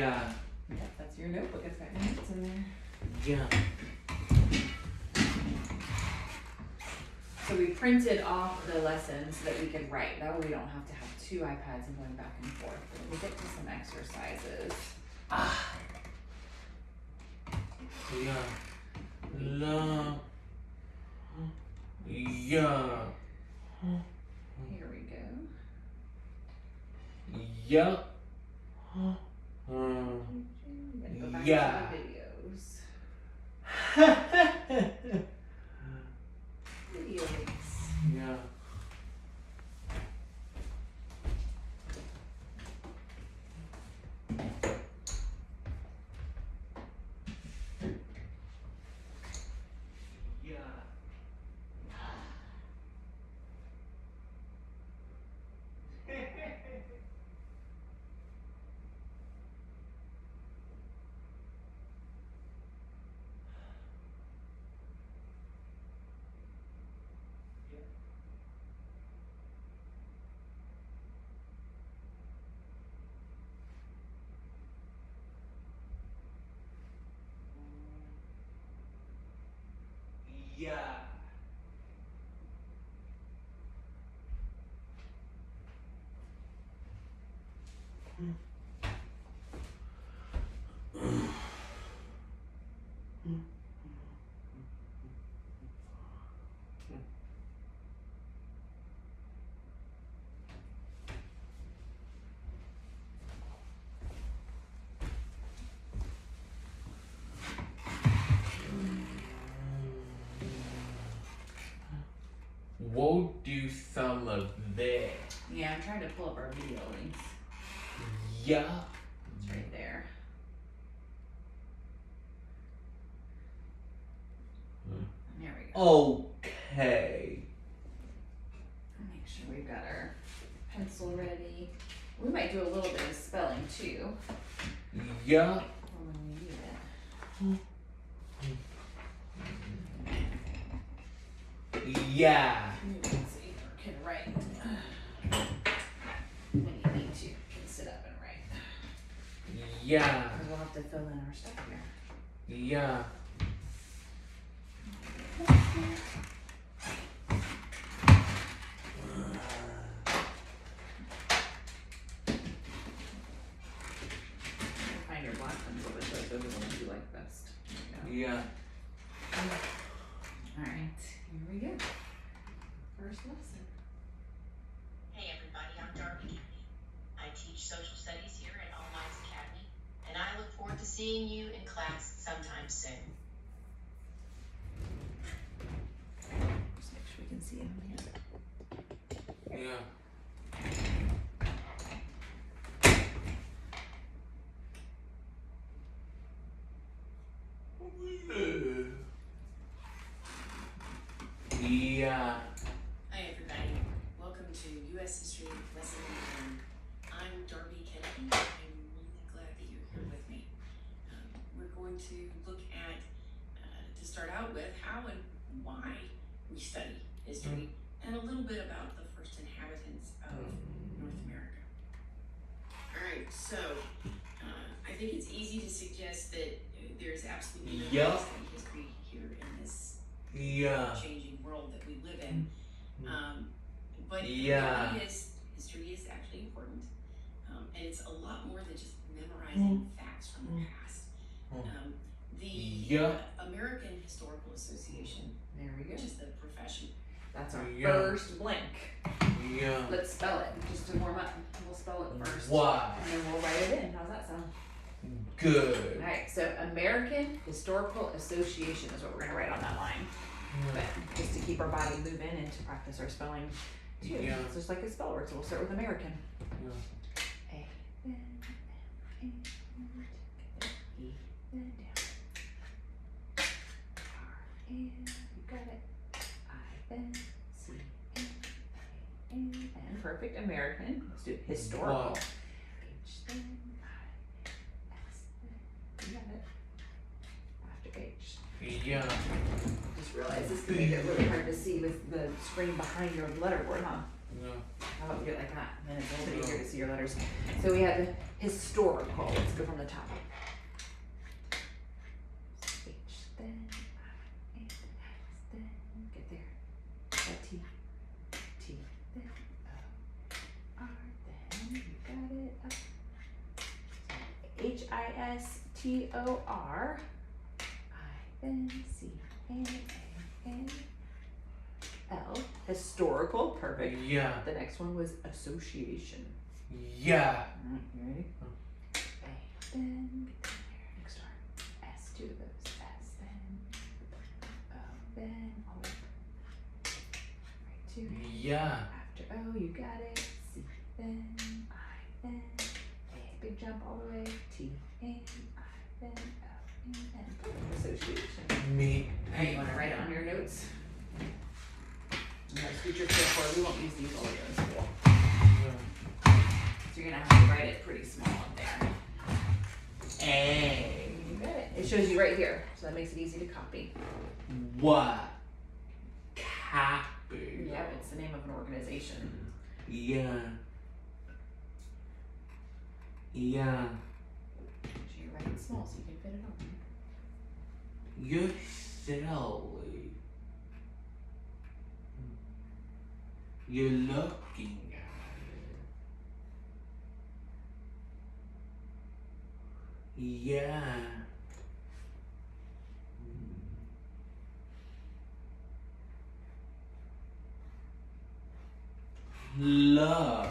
Yeah. Yep, that's your notebook. It's got your notes in there. Yeah. So we printed off the lessons so that we could write. That way we don't have to have two iPads and going back and forth. But we get to some exercises. Yeah. La. Yeah. Here we go. Yeah. We gotta go back Yeah. to the videos. Video links. Yeah. Yeah. We'll do some of that. Yeah, I'm trying to pull up our video links. Yeah. It's right there. There we go. Okay. Make sure we've got our pencil ready. We might do a little bit of spelling too. Yeah. When we need it. Yeah. Let's see, or can write. When you need to, you can sit up and write. Yeah. Because we'll have to fill in our stuff here. Yeah. Find your black pencil, which those are the ones you like best. There you Yeah. go. Alright, here we go. First lesson. Hey everybody, I'm Darby Kennedy. I teach social studies here at All Minds Academy, and I look forward to seeing you in class sometime soon. Just make sure we can see it on here. Yeah. Yeah. Hi everybody, welcome to U.S. History Lesson 1. I'm Darby Kennedy. I'm really glad that you're here with me. We're going to look at, to start out with, how and why we study history, and a little bit about the first inhabitants of North America. Alright, so I think it's easy to suggest that there's absolutely no Yeah. way to study history here in this Yeah. changing world that we live in. But the Yeah. reality is, history is actually important, and it's a lot more than just memorizing facts from the past. The Yeah. American Historical Association, There we go. which is the profession, That's our Yeah. first blank. Yeah. Let's spell it just to warm up. We'll spell it first. Why? And then we'll write it in. How's that sound? Good. Alright, so American Historical Association is what we're gonna write on that line. But just to keep our body moving and to practice our spelling too. Yeah. It's just like a spell word, so we'll start with American. Yeah. A, then M, A, E, then down. R, N, you got it. I, N, C, N, A, N, N. Perfect. American. Let's do historical. Wow. H, then I, S, then, you got it. After H. Yeah. Just realized this can make it really hard to see with the screen behind your letterboard, huh? Yeah. How about we do it like that? And then it's a little bit easier to see your letters. So we have historical. Let's go from the top. H, then I, and X, then get there. T, T, then O, R, then you got it. Up. HISTOR, I, then C, N, A, N, L. Historical, perfect. Yeah. The next one was association. Yeah. You ready? A, then get down there. Next R. S, two of those. S, then O, then O. Right, two. Yeah. After O, you got it. C, then I, then A. Big jump all the way. T, N, I, then O, N, N. Association. Me. Alright, you want to write it on your notes? You have future care for. We won't use these while we're in school. So you're gonna have to write it pretty small up there. A. You got it. It shows you right here, so that makes it easy to copy. What? Capital. Yep, it's the name of an organization. Yeah. Yeah. So you write it small so you can fit it on. You're silly. You're looking at it. Yeah. Look.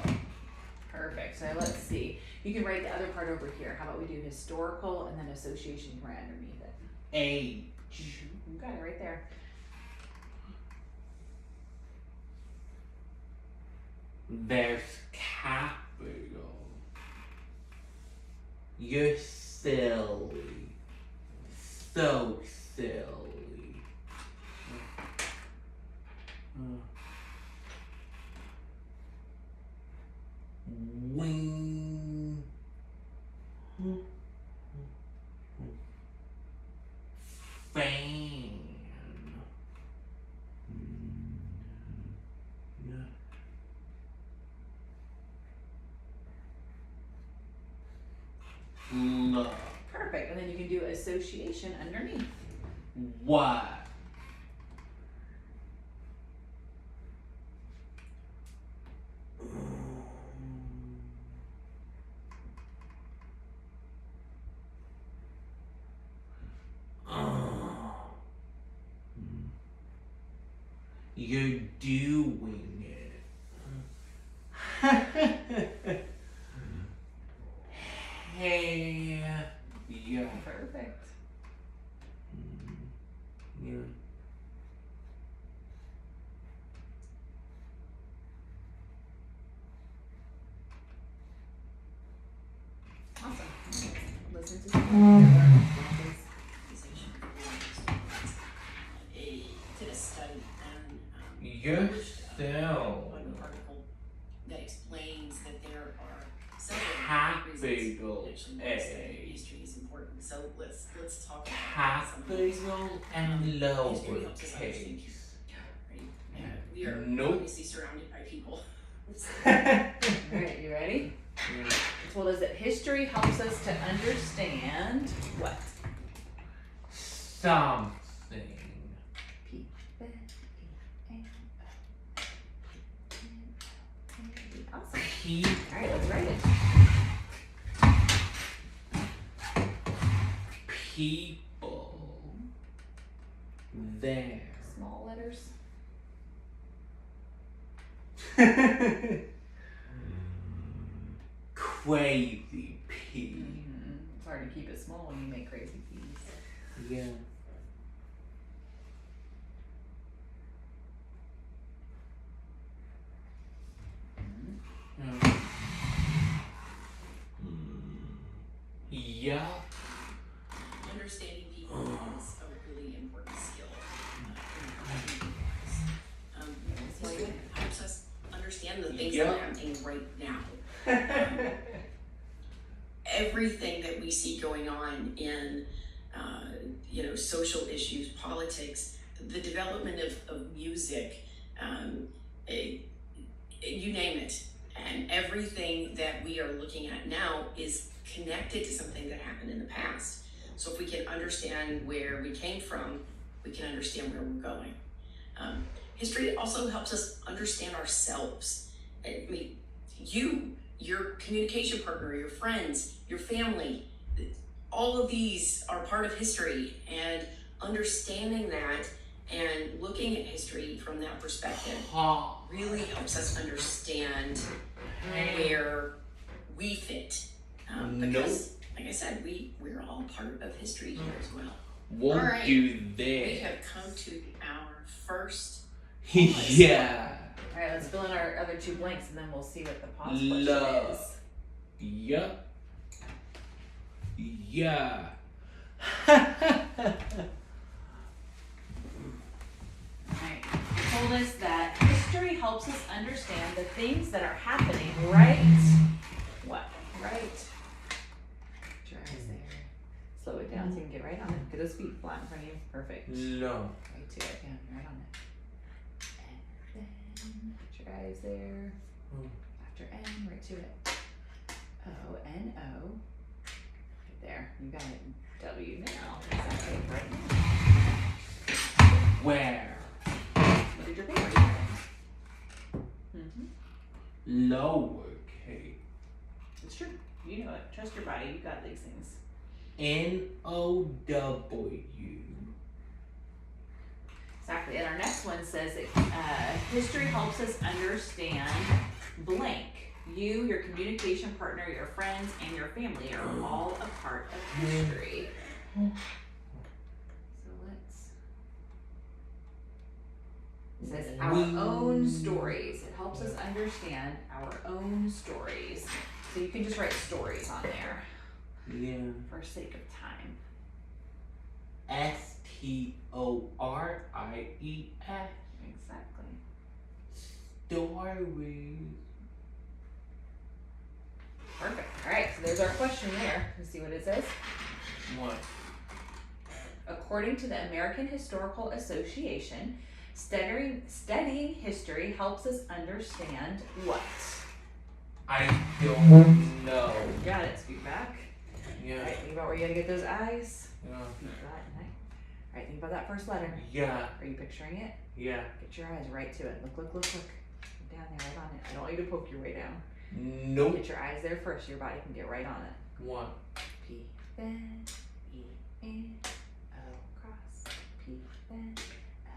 Perfect. So let's see. You can write the other part over here. How about we do historical and then association right underneath it. H. You got it right there. There's capital. You're silly. So silly. Wing. Fan. Yeah. Look. Perfect. And then you can do association underneath. What? You're doing it. Hey. Yeah. Perfect. Yeah. Awesome. Listen to some Did a study on You're so an article that explains that there are several reasons capital actually why A. studying history is important. So let's talk about some of these. Capital and History helps us understand lowercase. people, right? We are Nope. obviously surrounded by people. Alright, you ready? Yeah. It told us that history helps us to understand what? Something. P. Awesome. People. Alright, let's write it. People. There. Small letters. Crazy pea. It's hard to keep it small when you make crazy peas. Yeah. Yeah. Understanding people is a really important skill. History helps us understand the things that are happening right now. Everything that we see going on in, social issues, politics, the development of music, you name it. And everything that we are looking at now is connected to something that happened in the past. So if we can understand where we came from, we can understand where we're going. History also helps us understand ourselves. I mean, your communication partner, your friends, your family, all of these are part of history, and understanding that and looking at history from that perspective Ha. really helps us understand where we fit. Because, like I said, we're all part of history here as well. Won't All right. do We that. have come to our first. Yeah. Alright, let's fill in our other 2 blanks and then we'll see what the pause question Love. is. Yup. Yeah. Alright, you told us that history helps us understand the things that are happening right. What? Right. Put your eyes there. Slow it down so you can get right on it. Get those feet flat in front of you. Perfect. No. Right to it. Yeah, right on it. And then put your eyes there. After N, right to it. O, N, O. Right there. You got it. W now. Exactly. Right now. Where? What did your paper say? Lowercase. It's true. You know it. Trust your body. You got these things. N-O-W. Exactly. And our next one says that history helps us understand blank. You, your communication partner, your friends, and your family are all a part of history. So let's. It says our own stories. It helps us understand our own stories. So you can just write stories on there Yeah. for sake of time. S-T-O-R-I-E-S. Exactly. Stories. Perfect. All right. So there's our question there. Let's see what it says. What? According to the American Historical Association, studying history helps us understand what? I don't know. You got it. Speak back. Yeah. All right. Think about where you gotta get those eyes. Yeah. Speak that. All right. Think about that first letter. Yeah. Are you picturing it? Yeah. Get your eyes right to it. Look. Look down there, right on it. I don't want you to poke your way down. Nope. Get your eyes there first. Your body can get right on it. What? P, then, E, N, O, cross. P, then, L,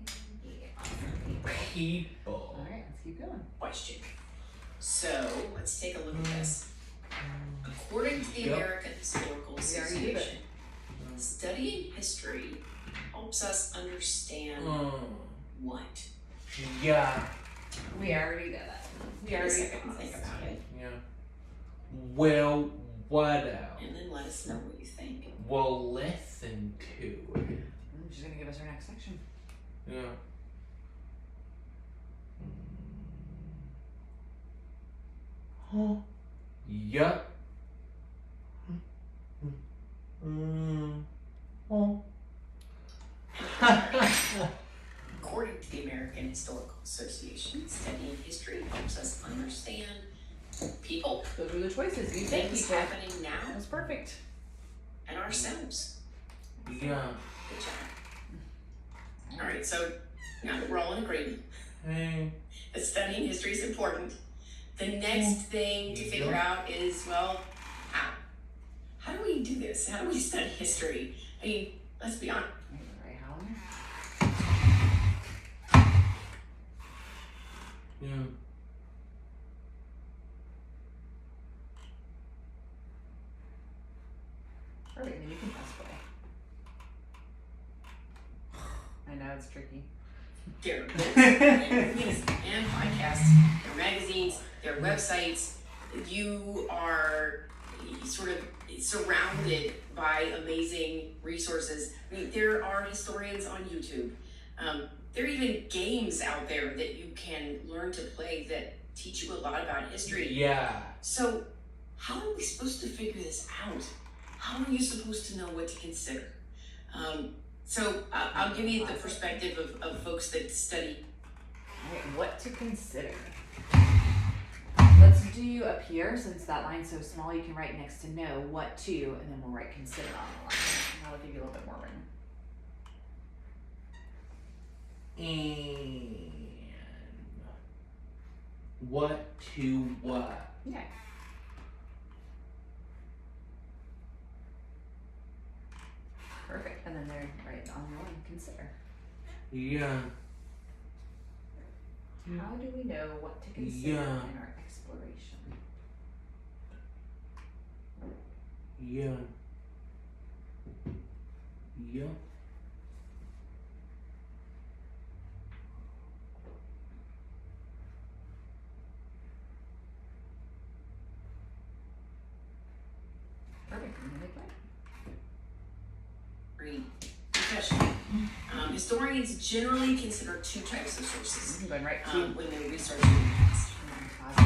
N, E. Awesome. People. People. All right, let's keep going. Question. So let's take a look at this. According to the Yep. American Historical We already did it. Association, studying history helps us understand what? Yeah. We already did that. We Take a already second to paused. think about it, Yeah. Well, what else? and then let us know what you think. We'll listen to it. She's gonna give us her next section. Yeah. Huh? Yup. Oh. According to the American Historical Association, studying history helps us understand people, Those are the choices. You think things people. happening now, That's perfect. and ourselves. Yeah. Good job. All right, so now that we're all in agreement Hey. that studying history is important, the next thing to figure out is, well, how? How do we do this? How do we study history? I mean, let's be honest. Right, how? Yeah. Perfect. And then you can press play. I know it's tricky. There are books and movies and podcasts, there are magazines, there are websites. You are sort of surrounded by amazing resources. I mean, there are historians on YouTube. There are even games out there that you can learn to play that teach you a lot about history. Yeah. So, how are we supposed to figure this out? How are you supposed to know what to consider? So, I'll give you the perspective of folks that study. All right, what to consider. do up here, since that line's so small, you can write next to no, what to, and then we'll write consider on the line. And that'll give you a little bit more room. And what to what? Yeah. Perfect. And then they're right on your line, consider. Yeah. How do we know what to consider Yeah. in our exploration? Yeah. Yeah. Perfect. And then they play. Great. Good question. Historians generally consider two types of sources Go and write two. when they research the past. Pause.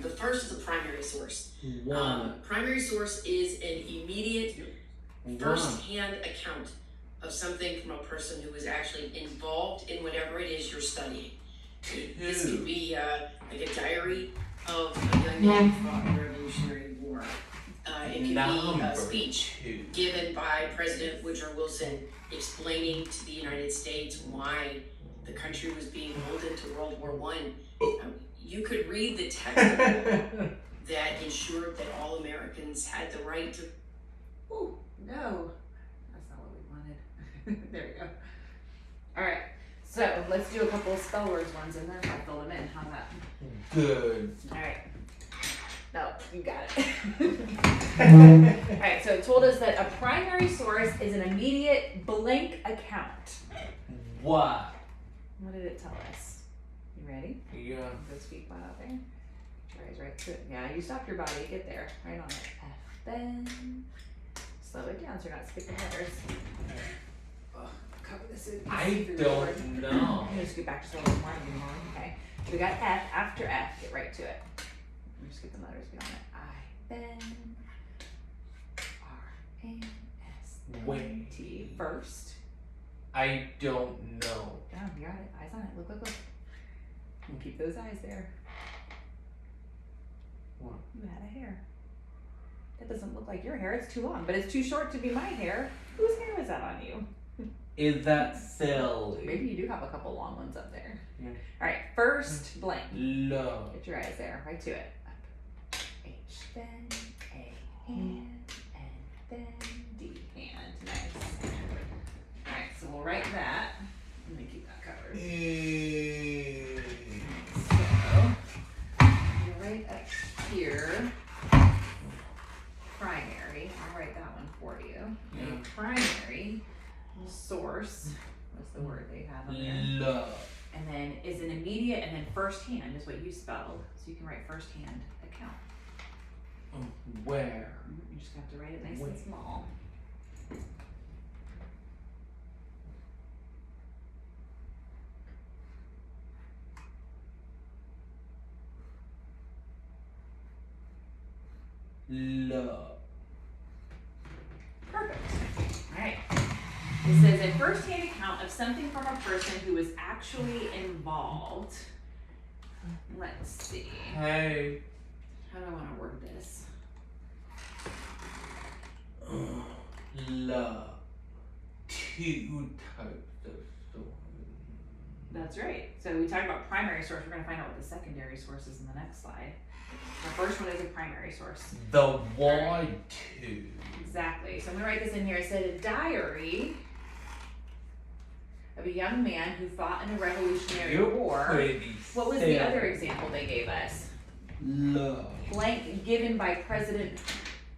The first is a primary source. What? Primary source is an immediate, What? first-hand account of something from a person who was actually involved in whatever it is you're studying. This could be like a diary of a young man who fought in the Revolutionary War. It could be a speech Two. given by President Woodrow Wilson explaining to the United States why the country was being rolled into World War I. You could read the text that ensured that all Americans had the right to. Ooh, no. That's not what we wanted. There we go. Alright, so let's do a couple of spell words ones and then I'll fill them in. How's that? Good. Alright. No, you got it. Alright, so it told us that a primary source is an immediate blank account. What? What did it tell us? You ready? Yeah. Go speak one out there. Get your eyes right to it. Yeah, you stop your body. Get there. Right on it. F, then. Slow it down so you're not skipping letters. Oh, cover this in. I don't know. I'm gonna scoot back just a little more. Okay. So we got F. After F, get right to it. I'm just skipping letters. Get on it. I, then. R, N, S, Wait. T. First. I don't know. Down. You got it. Eyes on it. Look, look, look. And keep those eyes there. What? You had a hair. That doesn't look like your hair. It's too long, but it's too short to be my hair. Whose hair was that on you? Is that silly? Maybe you do have a couple long ones up there. Yeah. All right, first blank. Love. Get your eyes there. Right to it. Up. H, then A, hand, N, then D, hand. Nice. All right, so we'll write that. Let me keep that covered. So, we'll write up here. Primary. I'll write that one for you. Yeah. A primary source. What's the word they have on there? Love. And then is an immediate, and then first hand is what you spelled. So you can write first hand account. Where? You just have to write it nice Wait. and small. Love. Perfect. Alright. It says a first-hand account of something from a person who was actually involved. Let's see. Hey. How do I want to word this? Love. Two types of source. That's right. So we talked about primary source. We're going to find out what the secondary source is in the next slide. The first one is a primary source. The why two. Exactly. So I'm going to write this in here. I said a diary of a young man who fought in a Revolutionary War. Pretty What was the other example they gave us? Love. Blank given by President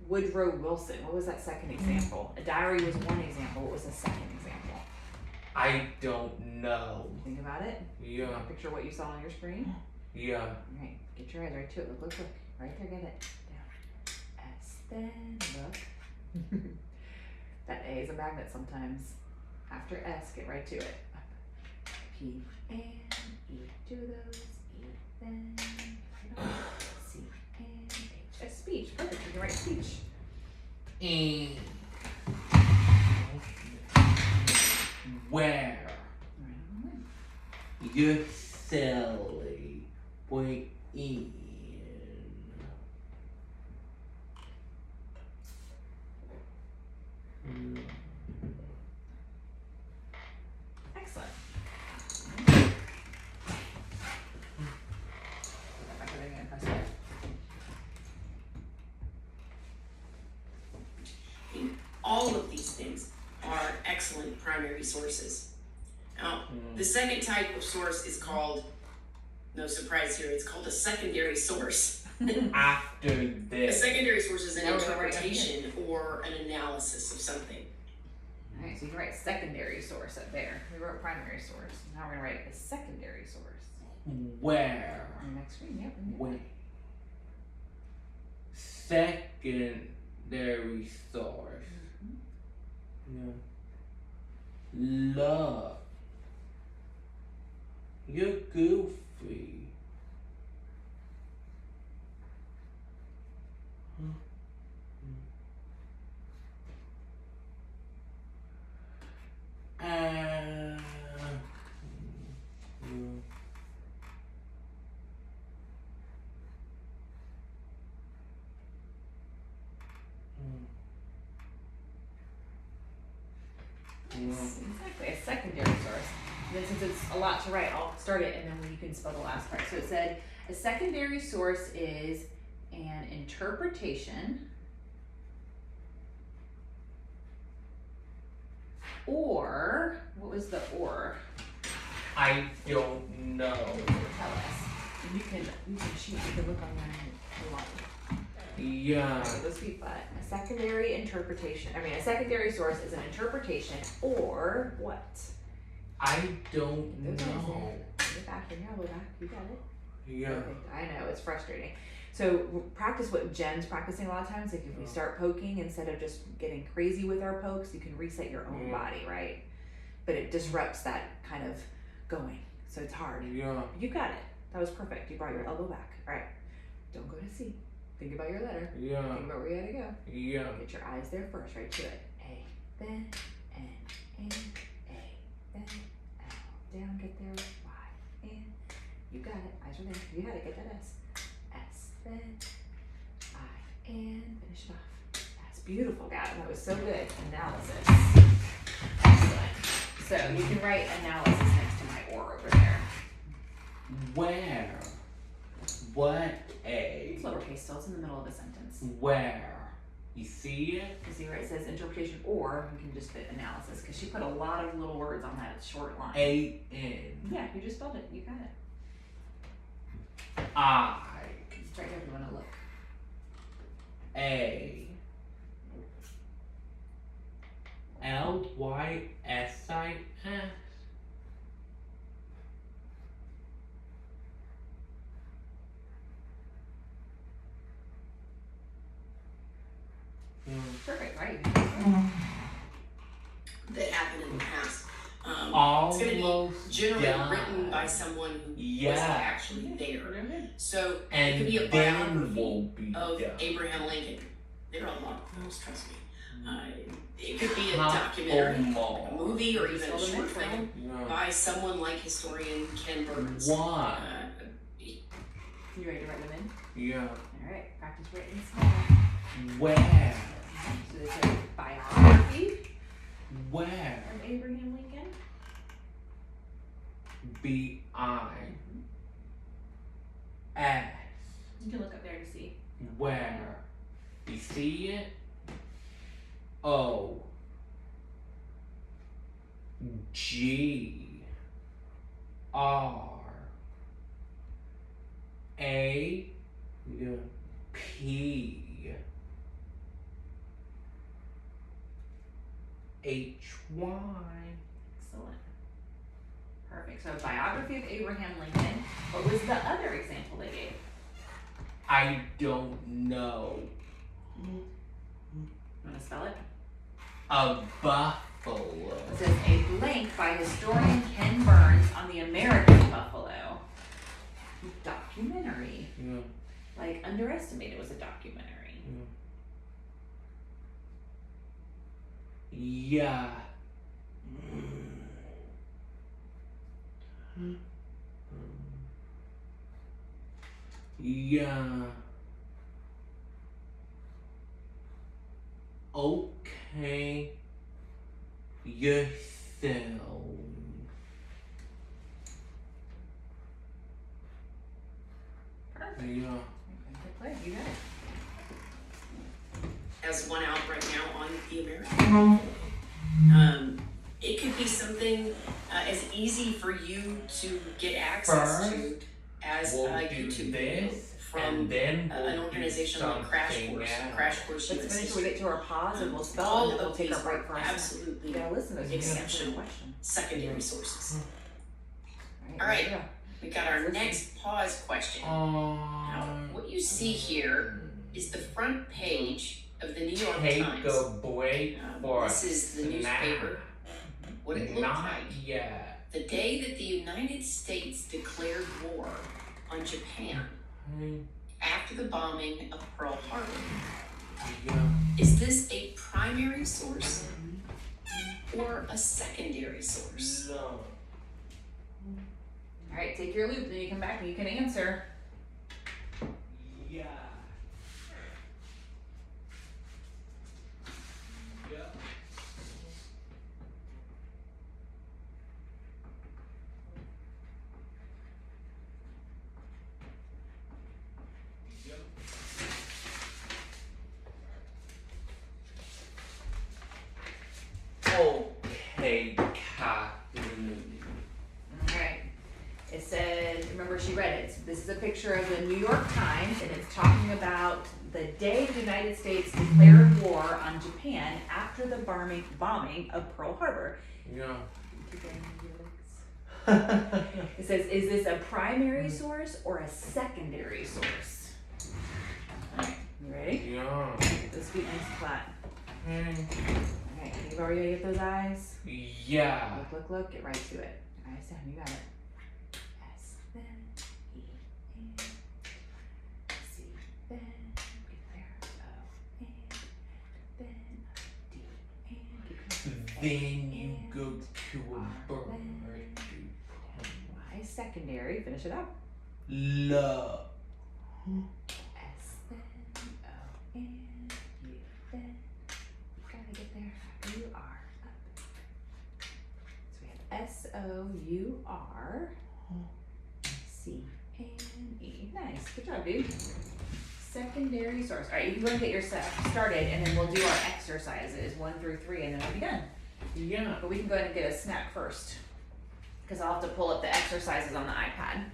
Woodrow Wilson. What was that second example? A diary was one example. What was the second example? I don't know. Think about it. Yeah. Picture what you saw on your screen. Yeah. All right. Get your eyes right to it. Look, look, look. Right there. Get it. Down. S. Then look. That A is a magnet sometimes. After S, get right to it. Up. P and E. Do those. E then. C and H. A speech. Perfect. You can write speech. Where? Right on the line. You're silly. Point in. things are excellent primary sources. Now, Mm. the second type of source is called, no surprise here, it's called a secondary source. After A this. secondary source is an No, we're right up interpretation or an analysis of something. Alright, so you can write secondary source up there. We wrote primary source. Now we're gonna write a secondary source. Where? On the next screen, yep. we can do Wait. Secondary source. Yeah. Love. You're goofy. Uh, mm, Yes, exactly, a secondary source. And then since it's a lot to write, I'll start it and then you can spell the last part. So it said, a secondary source is an interpretation or, what was the or? I don't know. Tell us. And you can look online if you want. Yeah. So let's be fun. A secondary interpretation, a secondary source is an interpretation or what? I don't Those are know. Get back in here, I'll go back. You got it. Yeah. Perfect. I know, it's frustrating. So practice what Jen's practicing a lot of times. Like if we start poking, instead of just getting crazy with our pokes, you can reset your own body, right? But it disrupts that kind of going. So it's hard. Yeah. You got it. That was perfect. You brought your elbow back. All right. Don't go to C. Think about your letter. Yeah. Think about where you gotta go. Yeah. Get your eyes there first, right to it. A, then N, N, A, then L. Down, get there. Y, N. You got it. Eyes are there. You got it. Get that S. S, then I, N. Finish it off. That's beautiful, Gavin. That was so good. Analysis. Excellent. So you can write analysis next to my or over there. Where? What a? It's lowercase still. It's in the middle of a sentence. Where? You see it? You see where it says interpretation or you can just fit analysis because she put a lot of little words on that short line. A-N. Yeah, you just spelled it. You got it. I. It's right here if you want to look. A. L-Y-S-I-S. Perfect, right? That happened in the past. It's Almost going to be generally done. written by someone who wasn't Yeah. actually there. So it And could be a then biography we'll be of done. Abraham Lincoln. There are a lot of those, trust me. It could be a documentary, a Almost. movie, or even a Spell the short next one. film Yeah. by someone like historian Ken Burns. Why? You ready to write them in? Yeah. Alright, practice written small. Where? So this is biography Where? of Abraham Lincoln. B-I-S. You can look up there to see. Where? You see it? O. G. R. A. P. H-Y. Excellent. Perfect. So biography of Abraham Lincoln. What was the other example they gave? I don't know. You want to spell it? A buffalo. It says a blank by historian Ken Burns on the American buffalo. Documentary. Yeah. Like underestimated was a documentary. Yeah. Yeah. Okay. Yourself. Perfect. Yeah. Good play. You got it. Has one out right now on the American. could be something as easy for you to get access to First, as we'll a do YouTube video this, from and then we'll an organization like Crash do Course. something Crash else. Course Let's US finish till we History. get to our pause and we'll spell All and then we'll of take these our break are for our snack. absolutely You gotta listen to us. You can't answer the exceptional. question. secondary sources. All right. here we go. We got our next pause question. Now, what you see here is the front page of the New York Take Times. a break for This is the snack. newspaper. What it looked Not like yet. the day that the United States declared war on Japan after the bombing of Pearl Harbor. Yeah. Is this a primary source or a secondary source? No. All right, take your loop, then you come back and you can answer. Yeah. Yeah. Yep. Okay, Captain. All right. It said, remember she read it. This is a picture of the New York Times, and it's talking about the day the United States declared war on Japan after the bombing of Pearl Harbor. Yeah. It says, is this a primary source or a secondary source? All right, you ready? Yeah. Get those feet nice and flat. All right, you already gonna get those eyes? Yeah. Look, get right to it. Eyes down, you got it. S, then, E, and C, then, get there, O, and then, D, and keep going. Then you go to a bird. Y, secondary, finish it up. Love. S, then, O, and U, then, you gotta get there, U, R, up. So we have S, O, U, R, C, and E. Nice, good job, dude. Secondary source. All right, you can go and get your stuff started, and then we'll do our exercises 1 through 3, and then we'll be done. Yeah. But we can go ahead and get a snack first, because I'll have to pull up the exercises on the iPad.